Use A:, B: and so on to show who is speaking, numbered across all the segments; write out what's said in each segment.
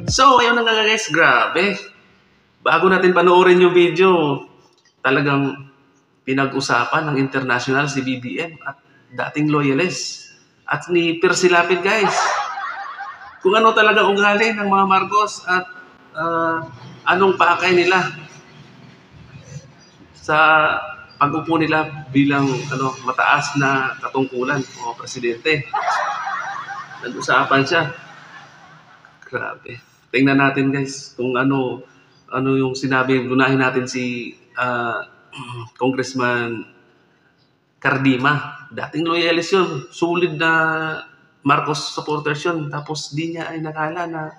A: So, ayun na nga guys, grabe. Bago natin panoorin yung video, talagang pinag-usapan ng international si BBM at dating loyalist at ni Percy Lapid guys. Kung ano talaga ugali ng mga Marcos at anong pakay nila sa pag-upo nila bilang mataas na katungkulan o presidente. Nag-usapan siya. Grabe. Tingnan natin guys kung ano yung sinabi. Lunahin natin si Congressman Cardima. Dating loyalist yun. Solid na Marcos supporters yun. Tapos di niya ay nakala na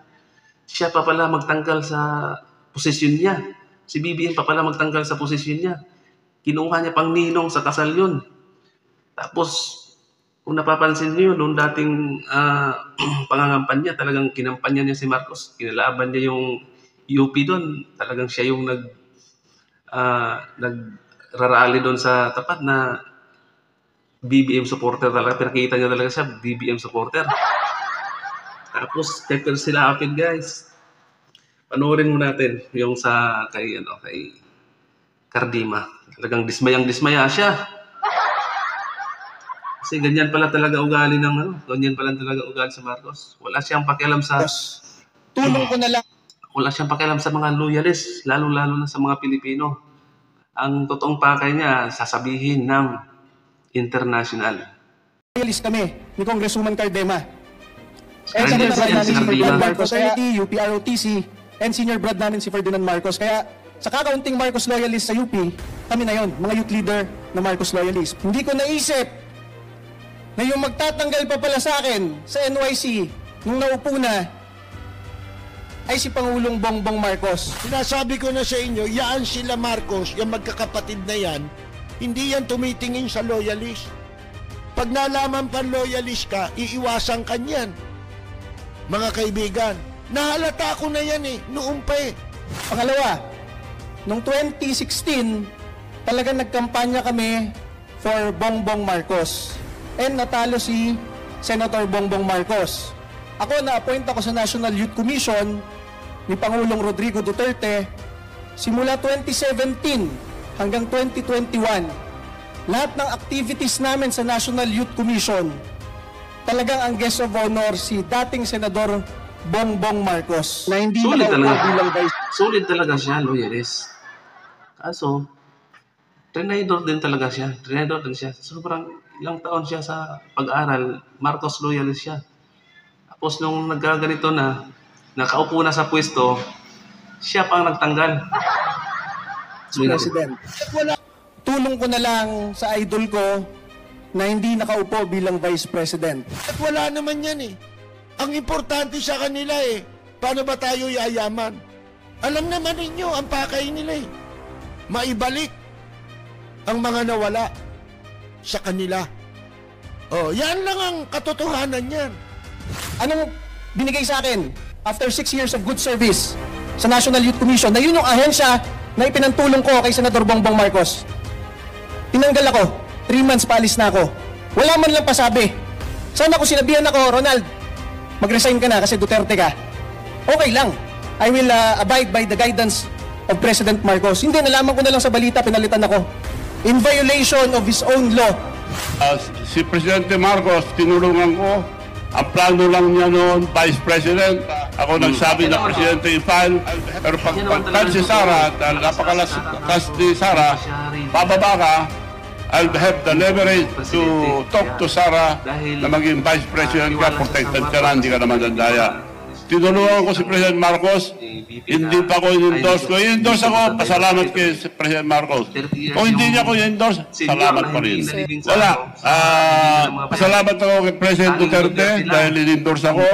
A: siya pa pala magtanggal sa posisyon niya. Si BBM pa pala magtanggal sa posisyon niya. Kinuha niya pang ninong sa kasal yun. Tapos kung napapansin niyo, noong dating pangangampanya, talagang kinampanya niya si Marcos. Kinalaban niya yung UP doon. Talagang siya yung nagrarally doon sa tapat na BBM supporter talaga. Pinakita niya talaga siya, BBM supporter. Tapos, kay sila apid guys. Panoorin mo natin yung kay Cardima. Talagang dismayang-dismaya siya. Kasi ganyan pala talaga ugali ganyan pala talaga ugali sa Marcos. Wala siyang pakialam sa
B: tulong ko na lang.
A: Wala siyang pakialam sa mga loyalists, lalo-lalo na sa mga Pilipino. Ang totoong pakay niya sasabihin ng international.
B: Loyalist kami ni Congresswoman Cardema.
A: And sa namin
B: si Ferdinand Marcos, UPROTC, and senior brad namin si Ferdinand Marcos. Kaya sa kakaunting Marcos loyalist sa UP, kami na yon, mga youth leader na Marcos loyalist. Hindi ko naisip na yung magtatanggal pa pala sa akin sa NYC nung naupo na ay si Pangulong Bongbong Marcos.
C: Sinasabi ko na sa inyo, yan sila Marcos, yung magkakapatid na yan, hindi yan tumitingin sa loyalist. Pag nalaman pa loyalist ka, iiwasan ka niyan. Mga kaibigan, nahalata ko na yan noong pa
B: Pangalawa, noong 2016, talagang nagkampanya kami for Bongbong Marcos. And natalo si Senator Bongbong Marcos. Ako, na-appoint ako sa National Youth Commission ni Pangulong Rodrigo Duterte simula 2017 hanggang 2021. Lahat ng activities namin sa National Youth Commission, talagang ang guest of honor si dating Senador Bongbong Marcos.
A: Na hindi sulit talaga siya, loyalist. Kaso, trinidor din talaga siya. Trinidor din siya. Sobrang ilang taon siya sa pag-aral, Marcos loyalist siya. Tapos nung nagkaganito na, nakaupo na sa pwesto, siya pang nagtanggal.
B: President. Tulong ko na lang sa idol ko na hindi nakaupo bilang Vice President.
C: At wala naman yan Ang importante sa kanila paano ba tayo yayaman? Alam naman ninyo, ang pakay nila maibalik ang mga nawala sa kanila. Yan lang ang katotohanan yan.
B: Anong binigay sa akin after 6 years of good service sa National Youth Commission na yun yung ahensya na ipinantulong ko kay Senador Bongbong Marcos? Tinanggal ako. 3 months paalis na ako. Wala man lang pasabi. Sana kung sinabihan ako, Ronald, mag-resign ka na kasi Duterte ka. Okay lang. I will abide by the guidance of President Marcos. Hindi, nalaman ko na lang sa balita, pinalitan ako. In violation of his own law.
D: Si Presidente Marcos, tinulungan ko. Ang plano lang niya noon, Vice President. Ako nagsabi na Presidente i-file. Pero pagkan si Sara, napakalakas ni Sara, bababa ka, I'll have the leverage to talk to Sara na maging Vice President ka, protected ka na, hindi ka naman dandaya. Tinulungan ko si President Marcos, hindi pa ko in-endorse ko. I-endorse ako, pasalamat kay President Marcos. Kung hindi niya ko i-endorse, salamat pa rin. Wala. Pasalamat ako kay President Duterte dahil in-endorse ako.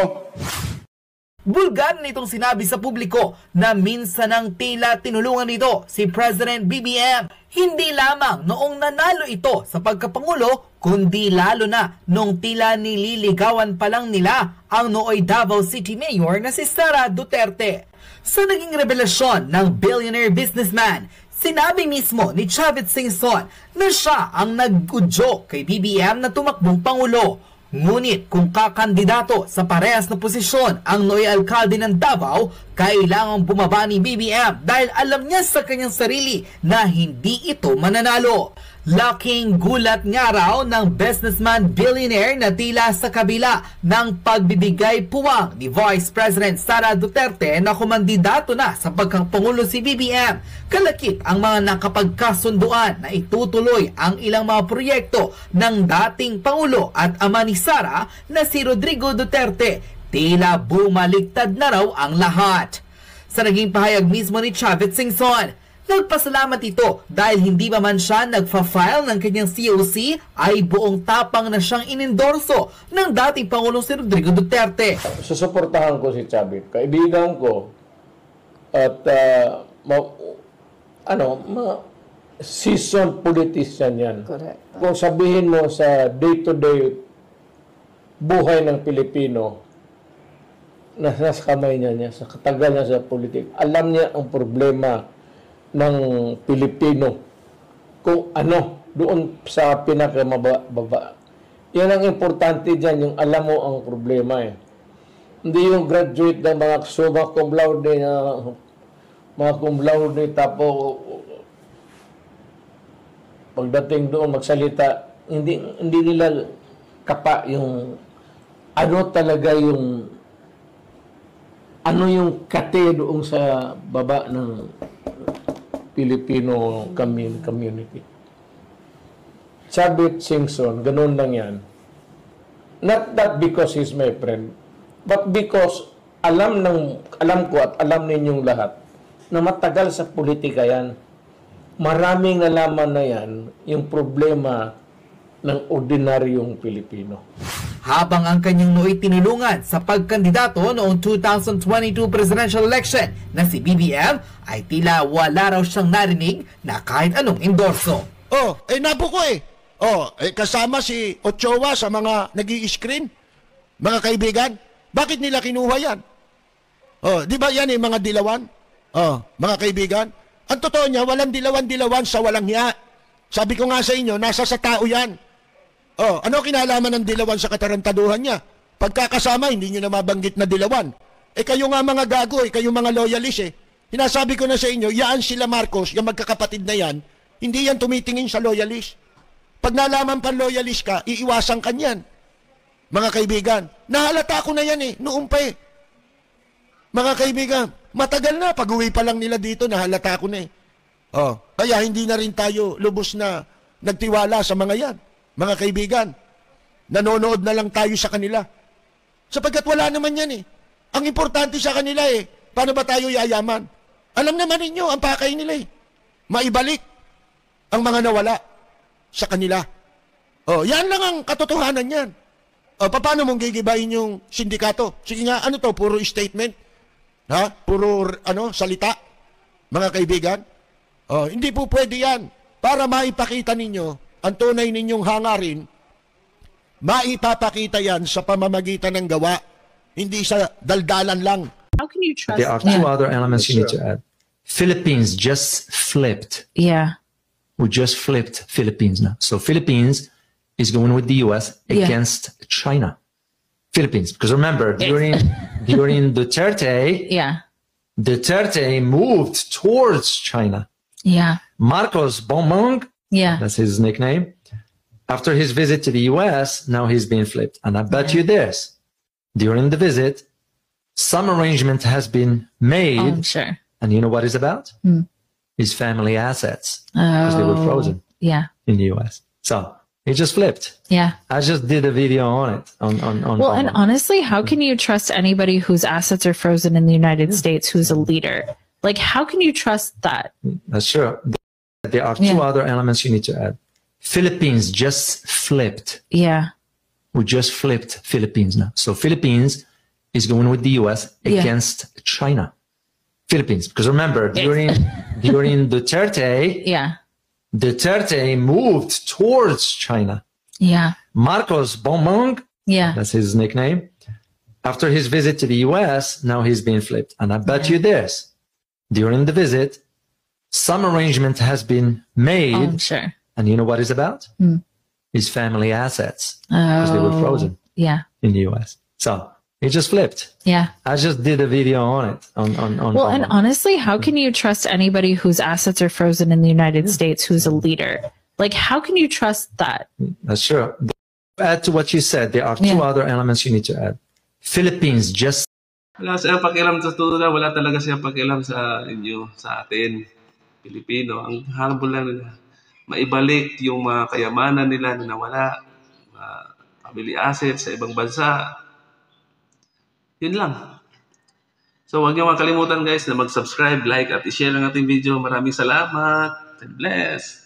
E: Bulgar nitong sinabi sa publiko na minsan ang tila tinulungan nito si President BBM. Hindi lamang noong nanalo ito sa pagkapangulo, kundi lalo na nung tila nililigawan pa lang nila ang nooy Davao City Mayor na si Sara Duterte. Sa naging revelasyon ng billionaire businessman, sinabi mismo ni Chavit Singson na siya ang nag-udyok kay BBM na tumakbong pangulo. Ngunit kung kakandidato sa parehas na posisyon ang Noy Alcalde ng Davao, kailangang bumaba ni BBM dahil alam niya sa kanyang sarili na hindi ito mananalo. Laking gulat nga raw ng businessman billionaire na tila sa kabila ng pagbibigay puwang ni Vice President Sara Duterte na kumandidato na sa pagkapangulo si BBM. Kalakip ang mga nakapagkasunduan na itutuloy ang ilang mga proyekto ng dating Pangulo at ama ni Sara na si Rodrigo Duterte. Tila bumaliktad na raw ang lahat. Sa naging pahayag mismo ni Chavez Singson, nagpasalamat ito dahil hindi pa man siya nagfa-file ng kanyang COC ay buong tapang na siyang inendorso ng dating Pangulong si Rodrigo Duterte.
F: Susuportahan ko si Chavez, kaibigan ko at seasoned politician yan.
G: Correct.
F: Kung sabihin mo sa day-to-day buhay ng Pilipino, nasa kamay niya, sa katagal niya sa politik, alam niya ang problema ng Pilipino kung ano doon sa pinakamababa. Yan ang importante dyan, yung alam mo ang problema eh. Hindi yung graduate ng mga summa cum laude na mga cum laude tapos pagdating doon magsalita, hindi nila kapa yung ano talaga yung kate doon sa baba ng Filipino community. Chavez Singson, ganun lang yan. Not that because he's my friend, but because alam ko at alam ninyong lahat na matagal sa politika yan. Maraming nalaman na yan yung problema ng ordinaryong Pilipino.
E: Habang ang kanyang nooy tinulungan sa pagkandidato noong 2022 presidential election na si BBM ay tila wala raw siyang narinig na kahit anong endorso.
C: Nabuko eh. Kasama si Ochoa sa mga nag-i-screen. Mga kaibigan, bakit nila kinuha yan? Di ba yan mga dilawan? Mga kaibigan, ang totoo niya, walang dilawan-dilawan sa walang hiya. Sabi ko nga sa inyo, nasa sa tao yan. Ano kinalaman ng dilawan sa katarantaduhan niya? Pagkakasama, hindi niyo na mabanggit na dilawan. Kayo nga mga gago, kayo mga loyalist eh. Hinasabi ko na sa inyo, yaan sila Marcos, yung magkakapatid na yan, hindi yan tumitingin sa loyalist. Pag nalaman pa loyalist ka, iiwasan ka niyan. Mga kaibigan, nahalata ko na yan eh, noong pa eh. Mga kaibigan, matagal na, pag-uwi pa lang nila dito, nahalata ko na eh. Kaya hindi na rin tayo lubos na nagtiwala sa mga yan. Mga kaibigan, nanonood na lang tayo sa kanila. Sapagkat wala naman yan eh. Ang importante sa kanila eh, paano ba tayo yayaman? Alam naman ninyo, ang pakay nila eh. Maibalik ang mga nawala sa kanila. Yan lang ang katotohanan yan. Paano mong gigibayin yung sindikato? Sige nga, ano to? Puro statement? Puro salita? Mga kaibigan? Hindi po pwede yan. Para maipakita ninyo ang tunay ninyong hangarin, maipapakita yan sa pamamagitan ng gawa, hindi sa daldalan lang.
H: How can you trust?
I: There are two other elements you need to add. Philippines just flipped.
H: Yeah.
I: We just flipped Philippines now. So Philippines is going with the U.S. against China. Philippines, because remember, during Duterte, Duterte moved towards China.
H: Yeah.
I: Marcos Bongbong, that's his nickname. After his visit to the U.S., now he's being flipped. And I bet you this, during the visit, some arrangement has been made.
H: I'm sure.
I: And you know what it's about? His family assets. Because they were frozen in the U.S. So he just flipped.
H: Yeah.
I: I just did a video on it.
H: Well, and honestly, how can you trust anybody whose assets are frozen in the United States who's a leader? Like, how can you trust that?
I: That's true. There are two other elements you need to add. Philippines just flipped.
H: Yeah.
I: We just flipped Philippines now. So Philippines is going with the U.S. against China. Philippines, because remember, during Duterte, Duterte moved towards China.
H: Yeah.
I: Marcos Bongbong, that's his nickname. After his visit to the U.S., now he's being flipped. And I bet you this, during the visit, some arrangement has been made.
H: I'm sure.
I: And you know what it's about? His family assets. Because they were frozen
H: Yeah.
I: in the US. So it just flipped.
H: Yeah.
I: I just did a video on it.
H: Well, and honestly, how can you trust anybody whose assets are frozen in the United States who's a leader? Like, how can you trust that?
I: That's true. Add to what you said, there are two other elements you need to add. Philippines just
A: Wala siyang pakialam sa tunay, wala talaga siyang pakialam sa inyo, sa atin, Pilipino. Ang habol lang nila, maibalik yung mga kayamanan nila na nawala, family assets sa ibang bansa. Yun lang. So huwag niyo makalimutan guys na mag-subscribe, like at i-share ang ating video. Maraming salamat. God bless.